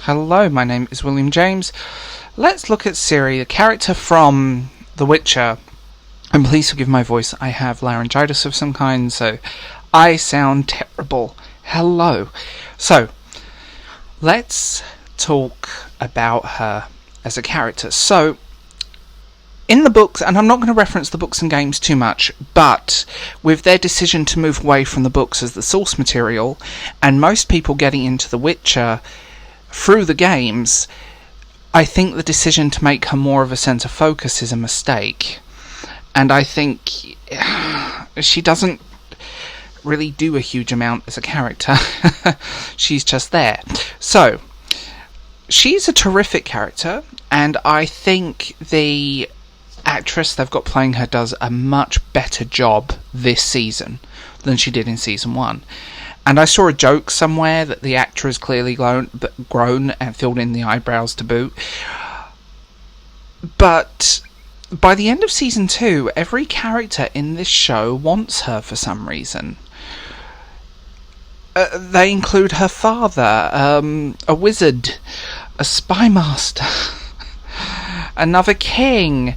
Hello, my name is William James. Let's look at Ciri, a character from The Witcher. And please forgive my voice, I have laryngitis of some kind, so I sound terrible. Hello. So, let's talk about her as a character. So, in the books, and I'm not going to reference the books and games too much, but with their decision to move away from the books as the source material, and most people getting into The Witcher through the games, I think the decision to make her more of a centre focus is a mistake. And I think she doesn't really do a huge amount as a character. She's just there. So, she's a terrific character, and I think the actress they've got playing her does a much better job this season than she did in season 1. And I saw a joke somewhere that the actor has clearly grown and filled in the eyebrows to boot. But by the end of season 2, every character in this show wants her for some reason. They include her father, a wizard, a spy master, another king,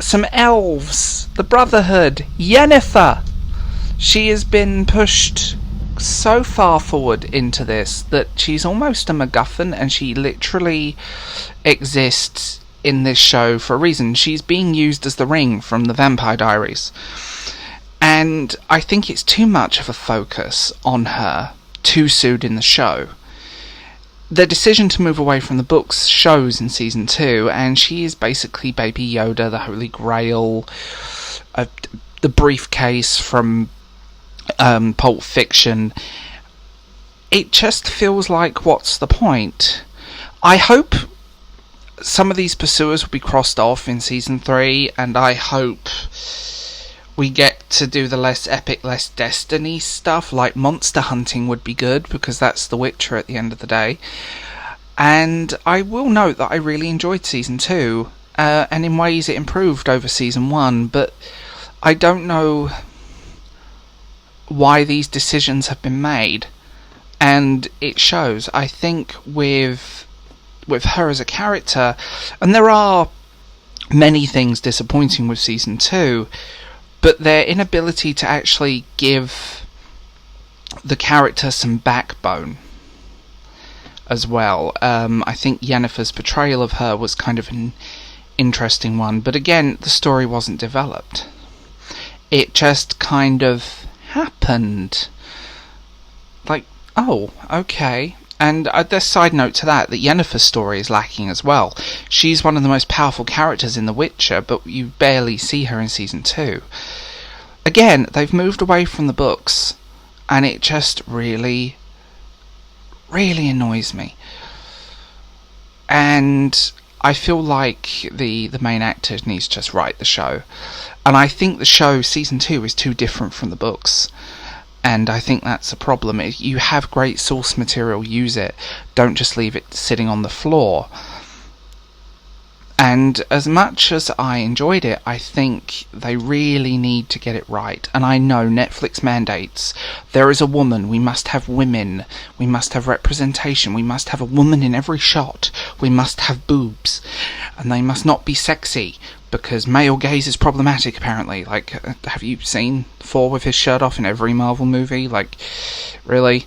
some elves, the Brotherhood, Yennefer. She has been pushed so far forward into this that she's almost a MacGuffin, and she literally exists in this show for a reason. She's being used as the Ring from the Vampire Diaries, and I think it's too much of a focus on her too soon in the show. The decision to move away from the books shows in season 2, and she is basically Baby Yoda, the Holy Grail, the briefcase from Pulp Fiction. It just feels like, what's the point? I hope some of these pursuers will be crossed off in season 3, and I hope we get to do the less epic, less Destiny stuff, like monster hunting would be good, because that's The Witcher at the end of the day. And I will note that I really enjoyed season 2, and in ways it improved over season 1, but I don't know why these decisions have been made, and it shows. I think with her as a character, and there are many things disappointing with season 2, but their inability to actually give the character some backbone as well. I think Yennefer's portrayal of her was kind of an interesting one, but again, the story wasn't developed. It just kind of happened. Like, oh, okay. And a side note to that Yennefer's story is lacking as well. She's one of the most powerful characters in The Witcher, but you barely see her in season 2. Again, they've moved away from the books, and it just really, really annoys me. And I feel like the main actor needs to just write the show. And I think the show, season 2, is too different from the books. And I think that's a problem. If you have great source material, use it. Don't just leave it sitting on the floor. And as much as I enjoyed it, I think they really need to get it right. And I know Netflix mandates, there is a woman, we must have women, we must have representation, we must have a woman in every shot, we must have boobs, and they must not be sexy, because male gaze is problematic, apparently. Like, have you seen Thor with his shirt off in every Marvel movie? Like, really?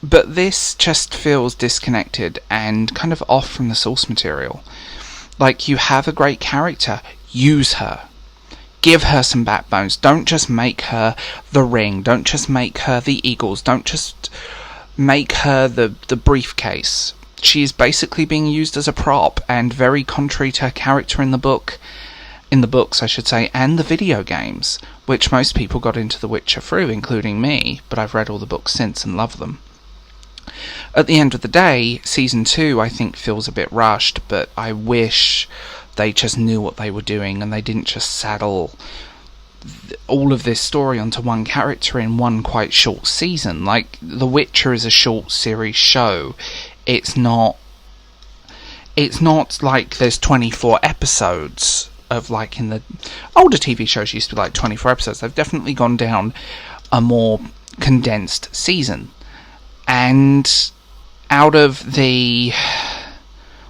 But this just feels disconnected and kind of off from the source material. Like, you have a great character, use her. Give her some backbones. Don't just make her the Ring. Don't just make her the Eagles. Don't just make her the briefcase. She is basically being used as a prop, and very contrary to her character in the books, I should say, and the video games, which most people got into The Witcher through, including me, but I've read all the books since and love them. At the end of the day, season 2, I think, feels a bit rushed, but I wish they just knew what they were doing, and they didn't just saddle all of this story onto one character in one quite short season. Like, The Witcher is a short series show. It's not like there's 24 episodes of, like, in the older TV shows used to be like 24 episodes. They've definitely gone down a more condensed season. And out of the,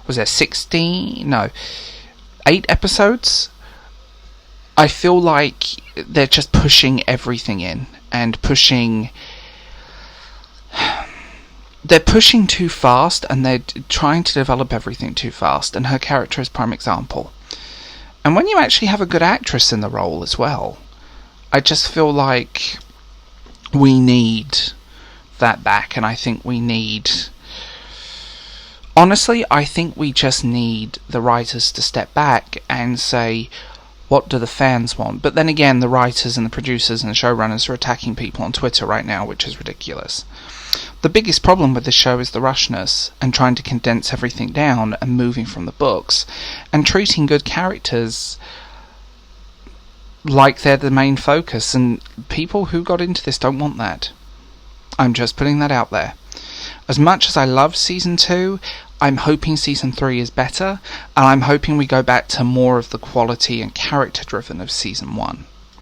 was there 16? No, 8 episodes, I feel like they're just pushing everything in and they're pushing too fast, and they're trying to develop everything too fast, and her character is prime example. And when you actually have a good actress in the role as well, I just feel like we need that back, and I think we need... Honestly, I think we just need the writers to step back and say, what do the fans want? But then again, the writers and the producers and the showrunners are attacking people on Twitter right now, which is ridiculous. The biggest problem with this show is the rushness, and trying to condense everything down and moving from the books, and treating good characters like they're the main focus, and people who got into this don't want that. I'm just putting that out there. As much as I love Season 2, I'm hoping Season 3 is better, and I'm hoping we go back to more of the quality and character driven of Season 1.